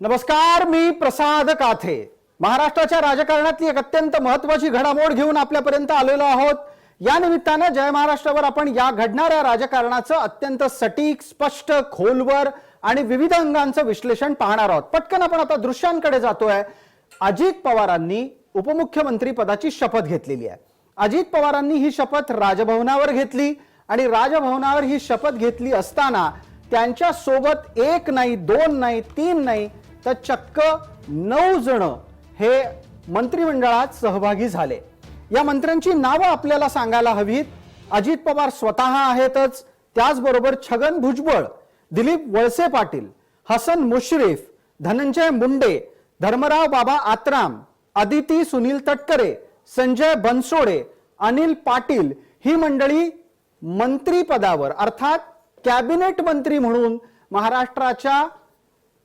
नमस्कार, मी प्रसाद काथे। महाराष्ट्राच्या राजकारणातली एक अत्यंत महत्त्वाची घडामोड घेऊन आपल्यापर्यंत आलेलो आहोत। या निमित्ताने जय महाराष्ट्रावर आपण या घडणाऱ्या राजकारणाचं अत्यंत सटीक, स्पष्ट, खोलवर आणि विविध अंगांचं विश्लेषण पाहणार आहोत। पटकन आपण आता दृश्यांकडे जातोय। अजित पवारांनी उपमुख्यमंत्री पदाची शपथ घेतलेली आहे। अजित पवारांनी ही शपथ राजभवनावर घेतली आणि राजभवनावर ही शपथ घेतली असताना त्यांच्या सोबत एक नाही, दोन नाही, तीन नाही, तर चक्क 9 जण हे मंत्रिमंडळात सहभागी झाले। या मंत्र्यांची नावे आपल्याला सांगायला हवीत। अजित पवार स्वतः आहेतच, त्याचबरोबर छगन भुजबळ, दिलीप वळसे पाटील, हसन मुश्रीफ, धनंजय मुंडे, धर्मराव बाबा आत्राम, अदिती सुनील तटकरे, संजय बनसोडे, अनिल पाटील ही मंडळी मंत्रिपदावर अर्थात कॅबिनेट मंत्री म्हणून महाराष्ट्राच्या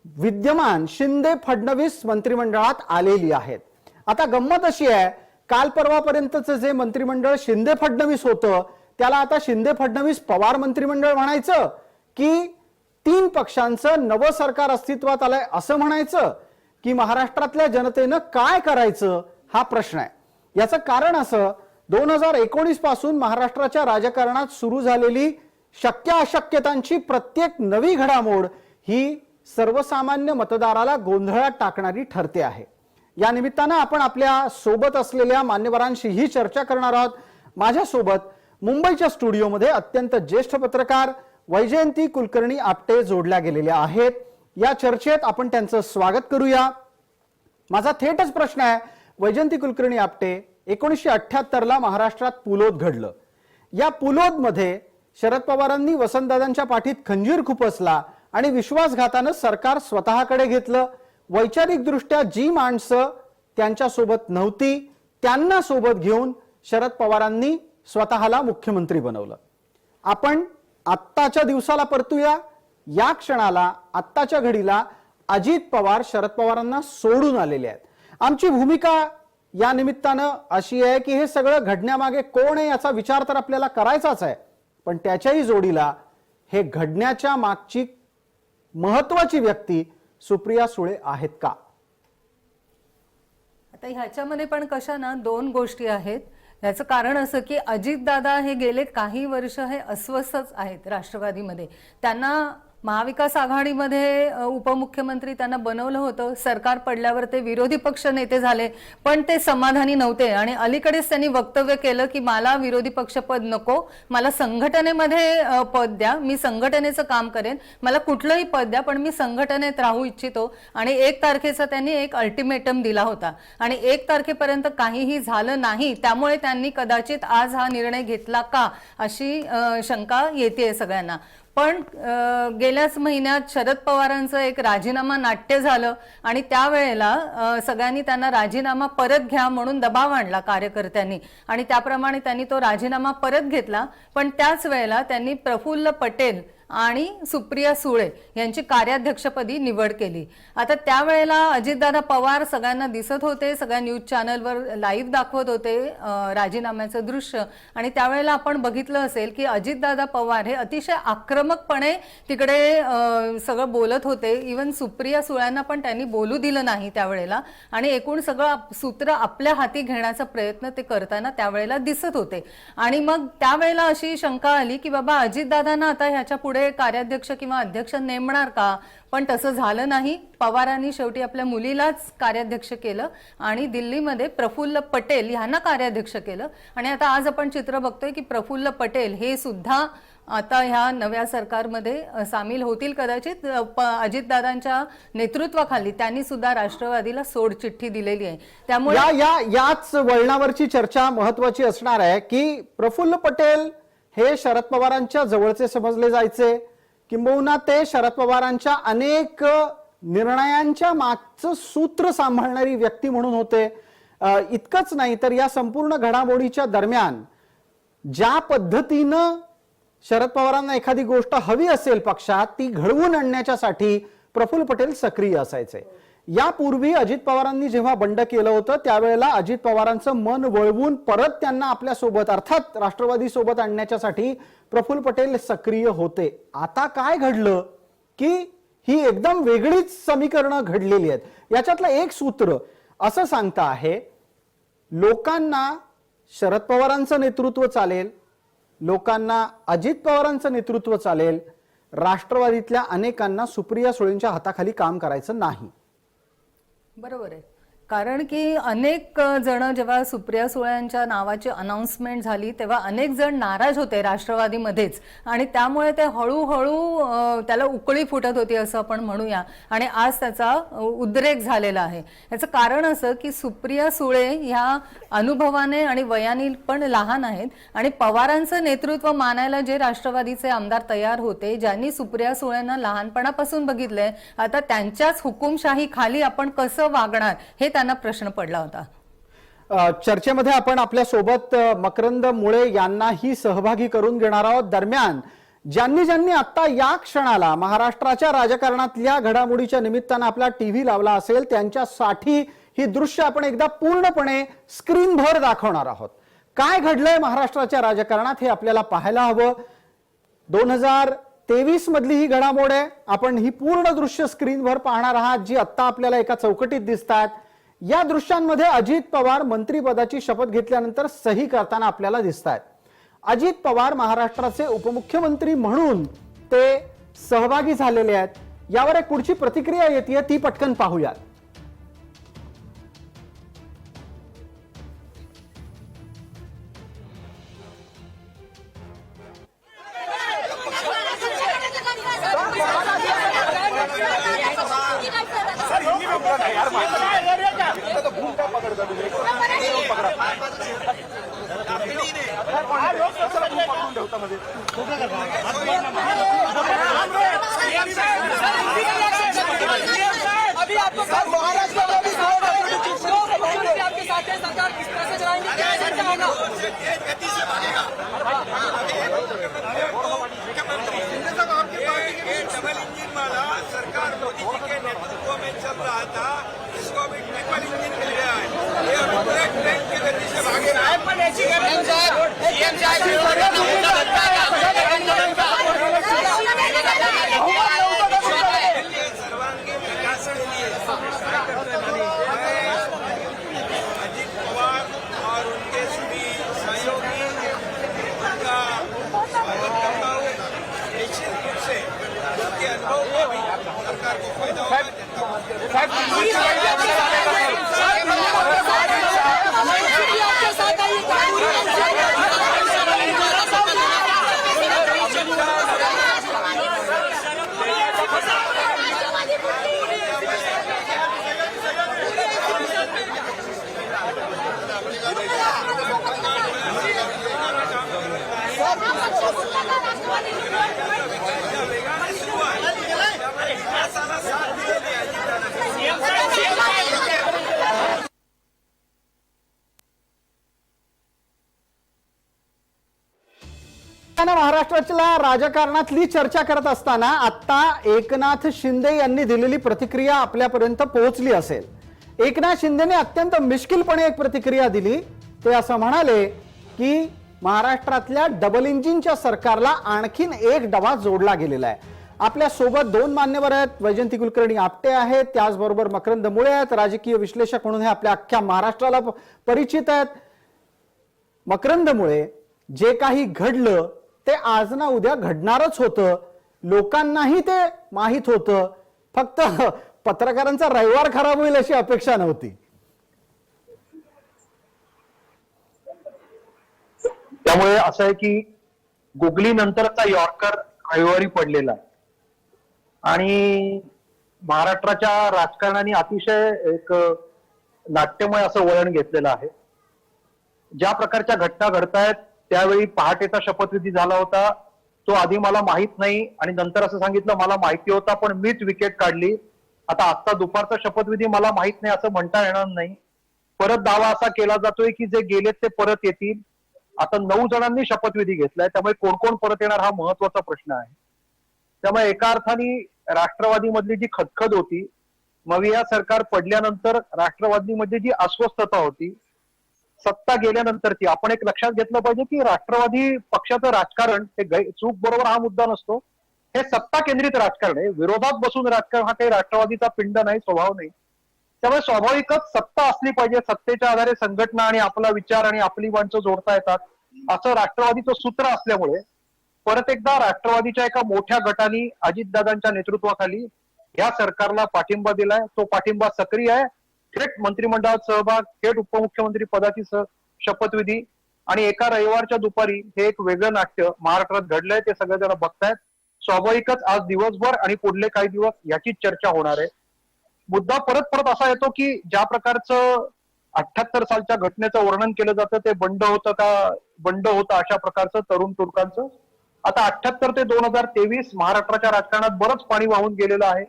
विद्यमान शिंदे फडणवीस मंत्रिमंडळात आलेली आहेत। आता गंमत अशी आहे, काल परवापर्यंतचं जे मंत्रिमंडळ शिंदे फडणवीस होतं त्याला आता शिंदे फडणवीस पवार मंत्रिमंडळ म्हणायचं की 3 पक्षांचं नवं सरकार अस्तित्वात आलंय असं म्हणायचं की महाराष्ट्रातल्या जनतेनं काय करायचं हा प्रश्न आहे। याचं कारण असं, 2019 पासून महाराष्ट्राच्या राजकारणात सुरू झालेली शक्य अशक्यतांची प्रत्येक नवी घडामोड ही सर्वसामान्य मतदाराला गोंधळात टाकणारी ठरते आहे। या निमित्तानं आपण आपल्या सोबत असलेल्या मान्यवरांशी ही चर्चा करणार आहोत। माझ्या सोबत मुंबईच्या स्टुडिओमध्ये अत्यंत ज्येष्ठ पत्रकार वैजयंती कुलकर्णी आपटे जोडल्या गेलेल्या आहेत। या चर्चेत आपण त्यांचं स्वागत करूया। माझा थेटच प्रश्न आहे, वैजयंती कुलकर्णी आपटे, 1978 ला महाराष्ट्रात पुलोद घडलं। या पुलोद मध्ये शरद पवारांनी वसंतदादांच्या पाठीत खंजीर खुपसला आणि विश्वासघातानं सरकार स्वतःकडे घेतलं। वैचारिक दृष्ट्या जी माणसं त्यांच्या सोबत नव्हती त्यांना सोबत घेऊन शरद पवारांनी स्वतःला मुख्यमंत्री बनवलं। आपण आत्ताच्या दिवसाला परतूया, या क्षणाला, आत्ताच्या घडीला अजित पवार शरद पवारांना सोडून आलेले आहेत। आमची भूमिका या निमित्तानं अशी आहे की हे सगळं घडण्यामागे कोण आहे याचा विचार तर आपल्याला करायचाच आहे, पण त्याच्याही जोडीला हे घडण्याच्या मागची महत्त्वाची व्यक्ती सुप्रिया सुळे आहेत का? आता ह्याच्यामध्ये पण कशा ना 2 गोष्टी आहेत। याचं कारण असं की अजितदादा हे गेले काही वर्ष हे अस्वस्थच आहेत राष्ट्रवादीमध्ये। त्यांना महाविकास आघाडीमध्ये उपमुख्यमंत्री त्यांना बनवलं होतं, सरकार पडल्यावर ते विरोधी पक्ष नेते झाले, पण ते समाधानी नव्हते आणि अलीकडेच त्यांनी वक्तव्य केलं की मला विरोधी पक्षपद नको, मला संघटनेमध्ये पद द्या, मी संघटनेचं काम करेन, मला कुठलंही पद द्या पण मी संघटनेत राहू इच्छितो। आणि 1 तारखेचा त्यांनी एक अल्टिमेटम दिला होता आणि 1 तारखेपर्यंत काहीही झालं नाही, त्यामुळे त्यांनी कदाचित आज हा निर्णय घेतला का अशी शंका येते सगळ्यांना। पण गेल्याच महिन्यात शरद पवारांचं एक राजीनामा नाट्य झालं आणि त्यावेळेला सगळ्यांनी त्यांना राजीनामा परत घ्या म्हणून दबाव आणला कार्यकर्त्यांनी आणि त्याप्रमाणे त्यांनी तो राजीनामा परत घेतला। पण त्याच वेळेला त्यांनी प्रफुल्ल पटेल आणि सुप्रिया सुळे यांची कार्याध्यक्षपदी निवड केली। आता त्यावेळेला अजितदादा पवार सगळ्यांना दिसत होते, सगळ्या न्यूज चॅनलवर लाईव्ह दाखवत होते राजीनाम्याचं दृश्य आणि त्यावेळेला आपण बघितलं असेल की अजितदादा पवार हे अतिशय आक्रमकपणे तिकडे सगळं बोलत होते। इवन सुप्रिया सुळ्यांना पण त्यांनी बोलू दिलं नाही त्यावेळेला आणि एकूण सगळं सूत्र आपल्या हाती घेण्याचा प्रयत्न ते करताना त्यावेळेला दिसत होते। आणि मग त्यावेळेला अशी शंका आली की बाबा अजितदादांना आता ह्याच्या पुढे कार्याध्यक्ष किंवा अध्यक्ष नेमणार का, पण तसं झालं नाही। पवारांनी शेवटी आपल्या मुलीलाच कार्याध्यक्ष केलं आणि दिल्लीमध्ये प्रफुल्ल पटेल यांना कार्याध्यक्ष केलं। आणि आता आज आपण चित्र बघतोय की प्रफुल्ल पटेल हे सुद्धा आता ह्या नव्या सरकारमध्ये सामील होतील कदाचित। अजितदादांच्या नेतृत्वाखाली त्यांनी सुद्धा राष्ट्रवादीला सोडचिठ्ठी दिलेली आहे। त्यामुळे याच वळणावरची चर्चा महत्त्वाची असणार आहे की प्रफुल्ल पटेल हे शरद पवारांच्या जवळचे समजले जायचे, किंबहुना ते शरद पवारांच्या अनेक निर्णयांच्या मागचं सूत्र सांभाळणारी व्यक्ती म्हणून होते। इतकंच नाही तर या संपूर्ण घडामोडीच्या दरम्यान ज्या पद्धतीनं शरद पवारांना एखादी गोष्ट हवी असेल पक्षात ती घडवून आणण्यासाठी प्रफुल्ल पटेल सक्रिय असायचे। यापूर्वी अजित पवारांनी जेव्हा बंड केलं होतं त्यावेळेला अजित पवारांचं मन वळवून परत त्यांना आपल्या सोबत अर्थात राष्ट्रवादी सोबत आणण्यासाठी प्रफुल्ल पटेल सक्रिय होते। आता काय घडलं की ही एकदम वेगळीच समीकरणं घडलेली आहेत। याच्यातलं एक सूत्र असं सांगता आहे, लोकांना शरद पवारांचं नेतृत्व चालेल, लोकांना अजित पवारांचं नेतृत्व चालेल, राष्ट्रवादीतल्या अनेकांना सुप्रिया सुळेंच्या हाताखाली काम करायचं नाही। बरोबर आहे, कारण की अनेक जण जेव्हा सुप्रिया सुळेंच्या नावाची अनाउन्समेंट झाली तेव्हा अनेक जण नाराज होते राष्ट्रवादीमध्येच, आणि त्यामुळे ते हळूहळू त्याला उकळी फुटत होती असं आपण म्हणूया, आणि आज त्याचा उद्रेक झालेला आहे। याचं कारण असं की सुप्रिया सुळे ह्या अनुभवाने आणि वयाने पण लहान आहेत, आणि पवारांचं नेतृत्व मानायला जे राष्ट्रवादीचे आमदार तयार होते, ज्यांनी सुप्रिया सुळेंना लहानपणापासून बघितलंय, आता त्यांच्याच हुकुमशाही खाली आपण कसं वागणार हे त्यांना प्रश्न पडला होता। चर्चेमध्ये आपण आपल्या सोबत मकरंद मुळे यांनाही सहभागी करून घेणार आहोत। दरम्यान ज्यांनी ज्यांनी आता या क्षणाला महाराष्ट्राच्या राजकारणातल्या घडामोडीच्या निमित्तानं आपला टीव्ही लावला असेल, त्यांच्यासाठी ही दृश्य आपण एकदा पूर्णपणे स्क्रीनभर दाखवणार आहोत। काय घडलंय महाराष्ट्राच्या राजकारणात हे आपल्याला पाहायला हवं। 2023 मधली ही घडामोड आहे। आपण ही पूर्ण दृश्य स्क्रीनवर पाहणार आहात, जी आता आपल्याला एका चौकटीत दिसतात। या दृश्यांमध्ये अजित पवार मंत्रिपदाची शपथ घेतल्यानंतर सही करताना आपल्याला दिसतात। अजित पवार महाराष्ट्राचे उपमुख्यमंत्री म्हणून ते सहभागी झालेले आहेत। यावर एक पुढची प्रतिक्रिया येते, ती पटकन पाहूयात। अभी आपको महाराष्ट्र में भी आपके साथ है, सरकार किस तरह से चलाएंगे, कैसे चलाएगा? गति से भागेगा। डबल इंजन वाला सरकार मोदी जी के नेतृत्व में चल रहा था, इसको अभी ट्रिपल इंजन मिल गया है। ये बुलेट ट्रेन की गति से भागेगा। सर्वांगीण विकास के लिए अजित पवार और उनके सभी सहयोगी उनका स्वागत करता हूँ। निश्चित रूप से उनके अनुभव का भी सरकार को फायदा होगा। महाराष्ट्राच्या राजकारणातली चर्चा करत असताना आता एकनाथ शिंदे यांनी दिलेली प्रतिक्रिया आपल्यापर्यंत पोहोचली असेल। एकनाथ शिंदेने अत्यंत मिश्किलपणे एक प्रतिक्रिया दिली। ते असं म्हणाले की महाराष्ट्रातल्या डबल इंजिनच्या सरकारला आणखीन एक डबा जोडला गेलेला आहे। आपल्या सोबत दोन मान्यवर आहेत, वैजयंती कुलकर्णी आपटे आहेत, त्याचबरोबर मकरंद मुळे आहेत, राजकीय विश्लेषक म्हणून हे आपल्या अख्ख्या महाराष्ट्राला परिचित आहेत। मकरंद मुळे, जे काही घडलं ते आज ना उद्या घडणारच होतं, लोकांनाही ते माहित होतं, फक्त पत्रकारांचा रविवार खराब होईल अशी अपेक्षा नव्हती। त्यामुळे असं आहे की गुगली नंतरचा यॉर्कर रविवारी पडलेला आहे आणि महाराष्ट्राच्या राजकारणाने अतिशय एक नाट्यमय असं वळण घेतलेलं आहे। ज्या प्रकारच्या घटना घडतायत, त्यावेळी पहाटेचा शपथविधी झाला होता, तो आधी मला माहित नाही आणि नंतर असं सांगितलं मला माहिती होता पण मीच विकेट काढली। आता आजचा दुपारचा शपथविधी मला माहित नाही असं म्हणता येणार नाही। परत दावा असा केला जातोय की जे गेलेत ते परत येतील। आता 9 जणांनी शपथविधी घेतलाय, त्यामुळे कोण कोण परत येणार हा महत्वाचा प्रश्न आहे। त्यामुळे एका अर्थाने राष्ट्रवादीमधली जी खदखद होती, मग या सरकार पडल्यानंतर राष्ट्रवादीमध्ये जी अस्वस्थता होती, सत्ता गेल्यानंतरची, आपण एक लक्षात घेतलं पाहिजे की राष्ट्रवादी पक्षाचं राजकारण हे चूक बरोबर हा मुद्दा नसतो, हे सत्ता केंद्रित राजकारण आहे. विरोधात बसून राजकारण हा काही राष्ट्रवादीचा पिंड नाही, स्वभाव नाही. त्यामुळे स्वाभाविकच सत्ता असली पाहिजे, सत्तेच्या आधारे संघटना आणि आपला विचार आणि आपली माणसं जोडता येतात असं राष्ट्रवादीचं सूत्र असल्यामुळे परत एकदा राष्ट्रवादीच्या एका मोठ्या गटाने अजितदादांच्या नेतृत्वाखाली या सरकारला पाठिंबा दिलाय. तो पाठिंबा सक्रिय आहे. थेट मंत्रिमंडळात सहभाग, थेट उपमुख्यमंत्री पदाची शपथविधी आणि एका रविवारच्या दुपारी हे एक वेगळं नाट्य महाराष्ट्रात घडलंय, ते सगळेजण बघतायत. स्वाभाविकच आज दिवसभर आणि पुढले काही दिवस याचीच चर्चा होणार आहे. मुद्दा परत परत असा येतो की ज्या प्रकारचं 78 सालच्या घटनेचं वर्णन केलं जातं ते बंड होतं का बंड होतं अशा प्रकारचं तरुण तुर्कांचं. आता 78 ते 2023 महाराष्ट्राच्या राजकारणात बरंच पाणी वाहून गेलेलं आहे.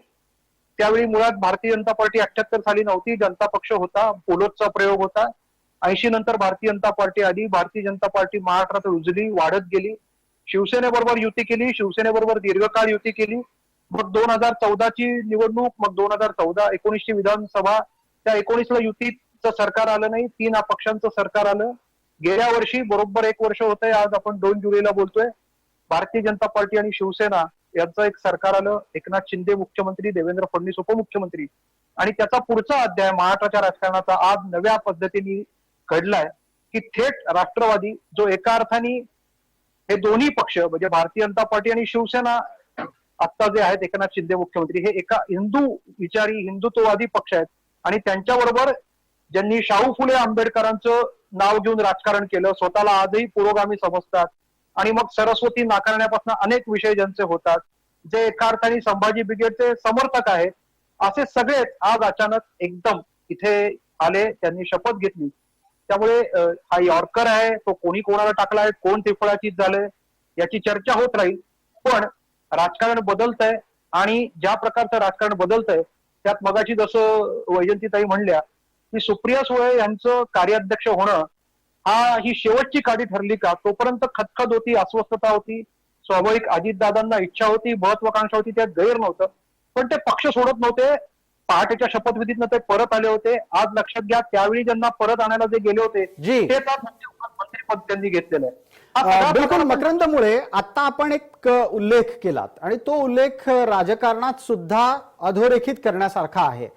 त्यावेळी मुळात भारतीय जनता पार्टी 78 साली नव्हती, जनता पक्ष होता, पोलोदचा प्रयोग होता. 80 नंतर भारतीय जनता पार्टी आली. भारतीय जनता पार्टी महाराष्ट्रात रुजली, वाढत गेली. शिवसेनेबरोबर युती केली, शिवसेनेबरोबर दीर्घकाळ युती केली. मग 2014ची निवडणूक, मग 2019 ची विधानसभा, त्या 19ला युतीचं सरकार आलं नाही, 3 अपक्षांचं सरकार आलं. गेल्या वर्षी बरोबर 1 वर्ष होतंय, आज आपण 2 जुलैला बोलतोय, भारतीय जनता पार्टी आणि शिवसेना यांचं एक सरकार आलं. एकनाथ शिंदे मुख्यमंत्री, देवेंद्र फडणवीस उपमुख्यमंत्री, आणि त्याचा पुढचा अध्याय महाराष्ट्राच्या राजकारणाचा आज नव्या पद्धतीने घडलाय की थेट राष्ट्रवादी, जो एका अर्थाने हे दोन्ही पक्ष म्हणजे भारतीय जनता पार्टी आणि शिवसेना आता जे आहेत एकनाथ शिंदे मुख्यमंत्री, हे एका हिंदू विचारी हिंदुत्ववादी पक्ष आहेत. आणि त्यांच्याबरोबर ज्यांनी शाहू फुले आंबेडकरांचं नाव घेऊन राजकारण केलं, स्वतःला आजही पुरोगामी समजतात, आणि मग सरस्वती नाकारण्यापासून अनेक विषय ज्यांचे होतात, जे एका अर्थाने संभाजी ब्रिगेडचे समर्थक आहेत, असे सगळेच आज अचानक एकदम इथे आले, त्यांनी शपथ घेतली. त्यामुळे हा यॉर्कर आहे, तो कोणी कोणाला टाकलाय, कोण तिफळाचीत झालंय याची चर्चा होत राहील. पण राजकारण बदलतंय, आणि ज्या प्रकारचं राजकारण बदलतंय त्यात मगाशी जसं वैजंतीताई म्हणल्या की सुप्रिया सुळे यांचं कार्याध्यक्ष होणं ही शेवटची काडी ठरली का? तोपर्यंत खतखत होती, अस्वस्थता होती, स्वाभाविक अजितदादांना इच्छा होती, महत्वाकांक्षा होती, त्यात गैर नव्हतं. पण ते पक्ष सोडत नव्हते. पहाटेच्या शपथविधीतनं ते परत आले होते. आज लक्षात घ्या, त्यावेळी ज्यांना परत आणायला जे गेले होते जी. ते मंत्रिपद त्यांनी घेतलेलं आहे. हा सगळा बिलकुल प्रकार मकरंदमुळे आता आपण एक उल्लेख केलात आणि तो उल्लेख राजकारणात सुद्धा अधोरेखित करण्यासारखा आहे.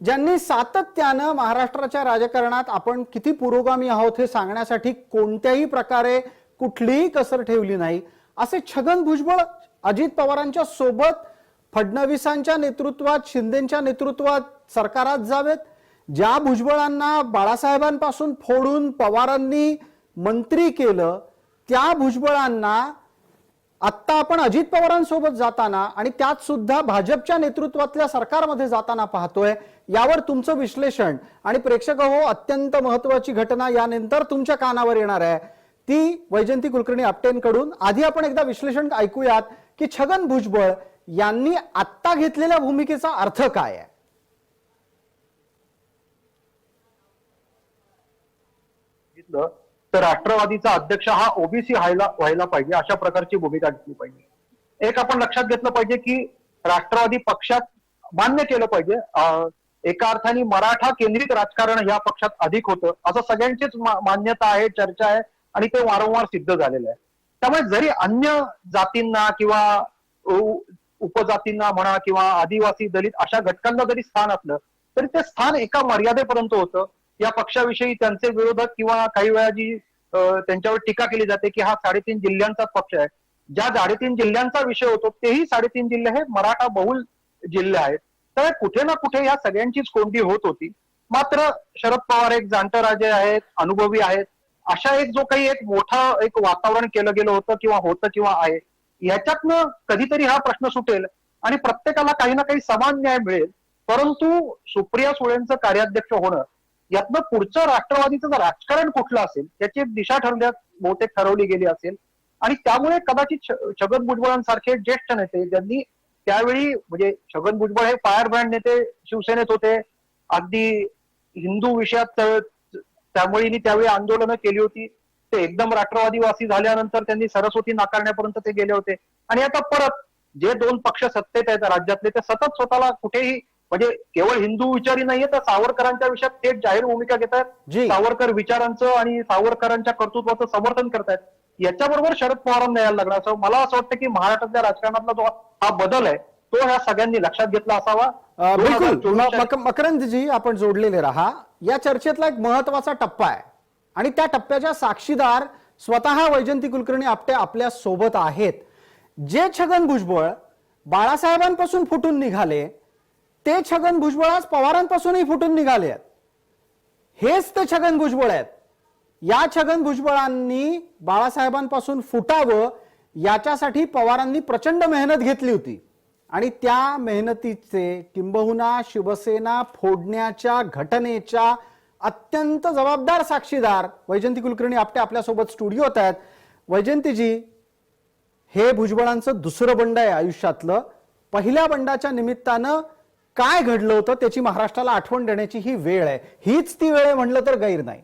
ज्यांनी सातत्यानं महाराष्ट्राच्या राजकारणात आपण किती पुरोगामी आहोत हे सांगण्यासाठी कोणत्याही प्रकारे कुठलीही कसर ठेवली नाही, असे छगन भुजबळ अजित पवारांच्या सोबत फडणवीसांच्या नेतृत्वात, शिंदेच्या नेतृत्वात सरकारात जावेत. ज्या भुजबळांना बाळासाहेबांपासून फोडून पवारांनी मंत्री केलं, त्या भुजबळांना आत्ता आपण अजित पवारांसोबत जाताना आणि त्यात सुद्धा भाजपच्या नेतृत्वातल्या सरकारमध्ये जाताना पाहतोय. यावर तुमचं विश्लेषण, आणि प्रेक्षक हो, अत्यंत महत्वाची घटना यानंतर तुमच्या कानावर येणार आहे, ती वैजंती कुलकर्णी आपटेंकडून. आधी आपण एकदा विश्लेषण ऐकूयात की छगन भुजबळ यांनी आत्ता घेतलेल्या भूमिकेचा अर्थ काय आहे. तर राष्ट्रवादीचा अध्यक्ष हा ओबीसी व्हायला पाहिजे, अशा प्रकारची भूमिका घेतली पाहिजे. एक आपण लक्षात घेतलं पाहिजे की राष्ट्रवादी पक्षात मान्य केलं पाहिजे, एका अर्थाने मराठा केंद्रित राजकारण या पक्षात अधिक होतं असं सगळ्यांचीच मान्यता आहे, चर्चा आहे, आणि ते वारंवार सिद्ध झालेलं आहे. त्यामुळे जरी अन्य जातींना किंवा उपजातींना म्हणा किंवा आदिवासी दलित अशा घटकांना जरी स्थान असलं तरी ते स्थान एका मर्यादेपर्यंत होतं. या पक्षाविषयी त्यांचे विरोधक किंवा काही वेळा जी त्यांच्यावर टीका केली जाते की हा 3.5 जिल्ह्यांचा पक्ष आहे, ज्या 3.5 जिल्ह्यांचा विषय होतो तेही 3.5 जिल्हे हे मराठा बहुल जिल्हे आहेत. तर कुठे ना कुठे या सगळ्यांचीच कोंडी होत होती. मात्र शरद पवार एक जाणते राजे आहेत, अनुभवी आहेत, अशा एक जो काही एक मोठं एक वातावरण केलं गेलं होतं किंवा होतं किंवा आहे, याच्यातनं कधीतरी हा प्रश्न सुटेल आणि प्रत्येकाला काही ना काही समान न्याय मिळेल. परंतु सुप्रिया सुळेंचं कार्याध्यक्ष होणं, यातनं पुढचं राष्ट्रवादीचं राजकारण कुठलं असेल त्याची एक दिशा ठरल्यात बहुतेक ठरवली गेली असेल. आणि त्यामुळे कदाचित छगन भुजबळांसारखे ज्येष्ठ नेते, ज्यांनी त्यावेळी म्हणजे छगन भुजबळ हे फायर ब्रँड नेते शिवसेनेत होते, अगदी हिंदू विषयात त्यामुळे त्यावेळी आंदोलनं केली होती, ते एकदम राष्ट्रवादीवासी झाल्यानंतर त्यांनी सरस्वती नाकारण्यापर्यंत ते गेले होते. आणि आता परत जे 2 पक्ष सत्तेत आहेत राज्यातले, ते सतत स्वतःला कुठेही म्हणजे केवळ हिंदू विचारी नाहीये, तर सावरकरांच्या विषयात थेट जाहीर भूमिका घेतात, जी. सावरकर विचारांचं आणि सावरकरांच्या कर्तृत्वाचं समर्थन करतायत. याच्याबरोबर शरद पवारांना यायला लागणार. असं मला असं वाटतं की महाराष्ट्रातल्या राजकारणातला जो हा बदल आहे तो ह्या सगळ्यांनी लक्षात घेतला असावा. बिलकुल 2024 मकरंदजी, आपण जोडलेले राहा. या चर्चेतला एक महत्वाचा टप्पा आहे आणि त्या टप्प्याच्या साक्षीदार स्वतः वैजंती कुलकर्णी आपटे आपल्या सोबत आहेत. जे छगन भुजबळ बाळासाहेबांपासून फुटून निघाले ते छगन भुजबळ आज पवारांपासूनही फुटून निघाले आहेत. हेच ते छगन भुजबळ आहेत. या छगन भुजबळांनी बाळासाहेबांपासून फुटावं याच्यासाठी पवारांनी प्रचंड मेहनत घेतली होती आणि त्या मेहनतीचे किंबहुना शिवसेना फोडण्याच्या घटनेच्या अत्यंत जबाबदार साक्षीदार वैजंती कुलकर्णी आपटे आपल्यासोबत स्टुडिओत आहेत. वैजंतीजी, हे भुजबळांचं दुसरं बंड आहे आयुष्यातलं. पहिल्या बंडाच्या निमित्तानं काय घडलं होतं त्याची महाराष्ट्राला आठवण देण्याची ही वेळ आहे. हीच ती वेळ आहे म्हणलं तर गैर नाही.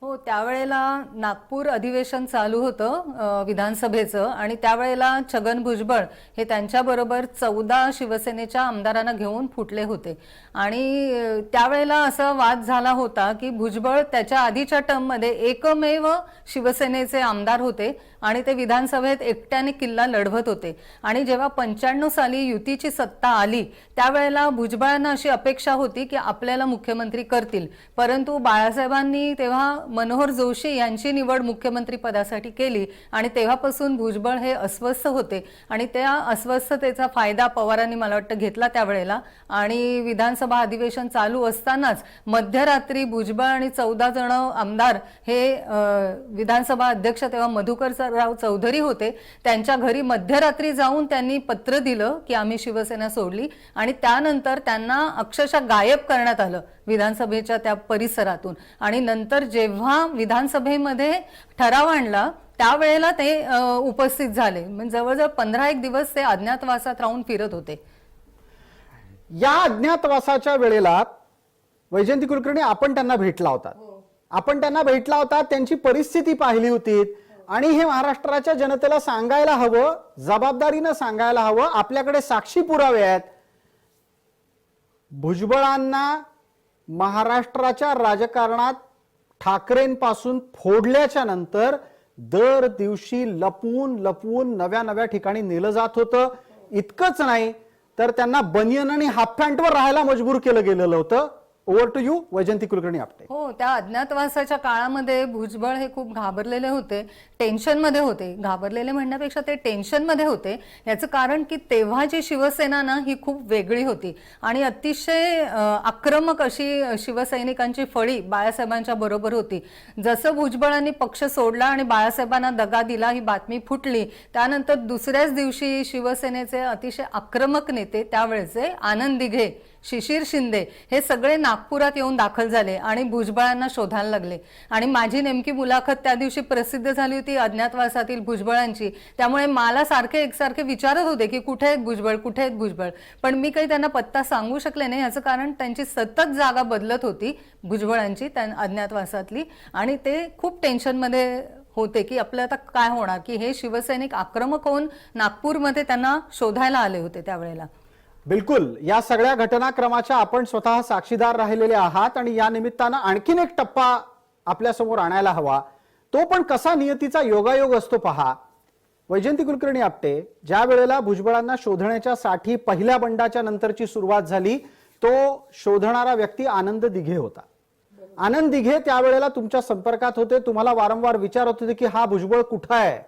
हो, त्यावेळेला नागपूर अधिवेशन चालू होतं विधानसभेचं आणि त्यावेळेला छगन भुजबळ हे त्यांच्याबरोबर 14 शिवसेनेच्या आमदारांना घेऊन फुटले होते आणि त्यावेळेला असा वाद झाला होता की भुजबळ त्याच्या आधीच्या टर्ममध्ये एकमेव शिवसेनेचे आमदार होते आणि ते विधानसभेत एकट्याने किल्ला लढवत होते आणि जेव्हा 95 साली युतीची सत्ता आली त्यावेळेला भुजबळांना अशी अपेक्षा होती की आपल्याला मुख्यमंत्री करतील, परंतु बाळासाहेबांनी तेव्हा मनोहर जोशी यांची निवड मुख्यमंत्री पदासाठी केली आणि तेव्हापासून भुजबळ हे अस्वस्थ होते आणि त्या अस्वस्थतेचा फायदा पवारांनी मला वाटतं घेतला त्यावेळेला आणि विधानसभा अधिवेशन चालू असतानाच मध्यरात्री भुजबळ आणि 14 जण आमदार हे विधानसभा अध्यक्ष तेव्हा मधुकरराव चौधरी होते त्यांच्या घरी मध्यरात्री जाऊन त्यांनी पत्र दिलं की आम्ही शिवसेना सोडली आणि त्यानंतर त्यांना अक्षरशः गायब करण्यात आलं विधानसभेच्या त्या परिसरातून आणि नंतर जेव्हा विधानसभेमध्ये ठराव आणला त्यावेळेला ते उपस्थित झाले. म्हणजे जवळजवळ 15 दिवस ते अज्ञातवासात राहून फिरत होते. या अज्ञातवासाच्या वेळेला वैजंती कुलकर्णी आपण त्यांना भेटला होता. आपण त्यांना भेटला होता, त्यांची परिस्थिती पाहिली होती आणि हे महाराष्ट्राच्या जनतेला सांगायला हवं, जबाबदारीनं सांगायला हवं. आपल्याकडे साक्षी पुरावे आहेत. भुजबळांना महाराष्ट्राच्या राजकारणात ठाकरेंपासून फोडल्याच्या नंतर दर दिवशी लपून लपून नव्या नव्या ठिकाणी नेलं जात होतं. इतकंच नाही तर त्यांना बनियन आणि हाफ पॅन्टवर राहायला मजबूर केलं गेलेलं होतं. Over to you Vaijanti Kulkarni Apte. हो, त्या अज्ञातवासाच्या काळामध्ये भुजबळ हे खूप घाबरलेले होते, टेन्शनमध्ये होते. घाबरलेले म्हणण्यापेक्षा ते टेन्शनमध्ये होते. याचं कारण की तेव्हाची शिवसेना ना ही खूप वेगळी होती आणि अतिशय आक्रमक अशी शिवसैनिकांची फळी बाळासाहेबांच्या बरोबर होती. जसं भुजबळांनी पक्ष सोडला आणि बाळासाहेबांना दगा दिला ही बातमी फुटली त्यानंतर दुसऱ्याच दिवशी शिवसेनेचे अतिशय आक्रमक नेते त्यावेळेचे आनंद दिघे, शिशिर शिंदे हे सगळे नागपुरात येऊन दाखल झाले आणि भुजबळांना शोधायला लागले आणि माझी नेमकी मुलाखत त्या दिवशी प्रसिद्ध झाली होती अज्ञातवासातील भुजबळांची. त्यामुळे मला सारखे एकसारखे विचारत होते की कुठे आहेत भुजबळ, कुठे आहेत भुजबळ, पण मी काही त्यांना पत्ता सांगू शकले नाही. याचं कारण त्यांची सतत जागा बदलत होती भुजबळांची अज्ञातवासातली आणि ते खूप टेन्शनमध्ये होते की आपलं आता काय होणार, की हे शिवसैनिक आक्रमक होऊन नागपूरमध्ये त्यांना शोधायला आले होते त्यावेळेला. बिलकुल, या सगळ्या घटनाक्रमाच्या आपण स्वतः साक्षीदार राहिलेले आहात आणि या निमित्तानं आणखीन एक टप्पा आपल्या समोर आणायला हवा. तो पण कसा नियतीचा योगायोग असतो पहा. वैजंती कुलकर्णी आपटे, ज्या वेळेला भुजबळांना शोधण्याच्या साठी पहिल्या बंडाच्या नंतरची सुरुवात झाली तो शोधणारा व्यक्ती आनंद दिघे होता. आनंद दिघे त्यावेळेला तुमच्या संपर्कात होते, तुम्हाला वारंवार विचारत होते की हा भुजबळ कुठं आहे,